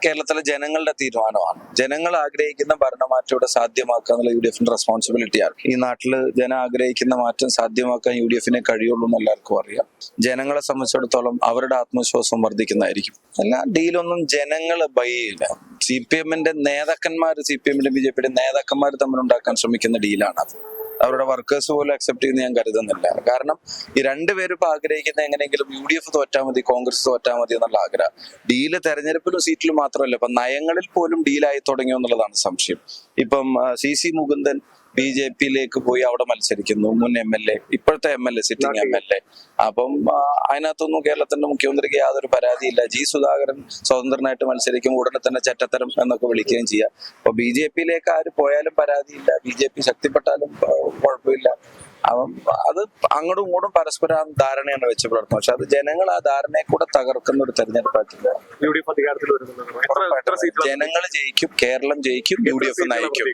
കേരളത്തിലെ ജനങ്ങളുടെ തീരുമാനമാണ്. ജനങ്ങൾ ആഗ്രഹിക്കുന്ന ഭരണമാറ്റം ഇവിടെ സാധ്യമാക്കുക എന്നുള്ള UDF റെസ്പോൺസിബിലിറ്റിയാണ്. ഈ നാട്ടില് ജനം ആഗ്രഹിക്കുന്ന മാറ്റം സാധ്യമാക്കാൻ UDF കഴിയുള്ളൂ എന്ന് എല്ലാവർക്കും അറിയാം. ജനങ്ങളെ സംബന്ധിച്ചിടത്തോളം അവരുടെ ആത്മവിശ്വാസം വർദ്ധിക്കുന്നതായിരിക്കും. എല്ലാ ഡീലൊന്നും ജനങ്ങൾ ബൈ ചെയ്യില്ല. CPM നേതാക്കന്മാർ, CPM BJP നേതാക്കന്മാർ തമ്മിലുണ്ടാക്കാൻ ശ്രമിക്കുന്ന ഡീലാണ് അത്. അവരുടെ വർക്കേഴ്സ് പോലും അക്സെപ്റ്റ് ചെയ്യുന്ന ഞാൻ കരുതുന്നില്ല. കാരണം ഈ രണ്ടുപേരും ഇപ്പൊ ആഗ്രഹിക്കുന്ന എങ്ങനെയെങ്കിലും UDF തോറ്റാൽ മതി, കോൺഗ്രസ് തോറ്റാൽ മതി എന്നുള്ള ആഗ്രഹം. ഡീല് തെരഞ്ഞെടുപ്പിലും സീറ്റിലും മാത്രമല്ല, ഇപ്പൊ നയങ്ങളിൽ പോലും ഡീലായി തുടങ്ങിയോ എന്നുള്ളതാണ് സംശയം. ഇപ്പം CC മുകുന്ദൻ BJP പോയി അവിടെ മത്സരിക്കുന്നു, മുൻ MLA, ഇപ്പോഴത്തെ MLA, സിറ്റിംഗ് MLA. അപ്പം അതിനകത്തൊന്നും കേരളത്തിന്റെ മുഖ്യമന്ത്രിക്ക് യാതൊരു പരാതിയില്ല. G സുധാകരൻ സ്വതന്ത്രനായിട്ട് മത്സരിക്കും, ഉടനെ തന്നെ ചെറ്റത്തരം എന്നൊക്കെ വിളിക്കുകയും ചെയ്യാം. അപ്പൊ BJP ആര് പോയാലും പരാതിയില്ല, BJP ശക്തിപ്പെട്ടാലും കുഴപ്പമില്ല. അത് അങ്ങോട്ടും ഇങ്ങോട്ടും പരസ്പര ധാരണയാണ് വെച്ച് പുലർത്തുന്നത്. പക്ഷെ അത് ജനങ്ങൾ ആ ധാരണയെ കൂടെ തകർക്കുന്ന ഒരു തെരഞ്ഞെടുപ്പായിട്ടില്ല. ജനങ്ങൾ ജയിക്കും, കേരളം ജയിക്കും, UDF നയിക്കും.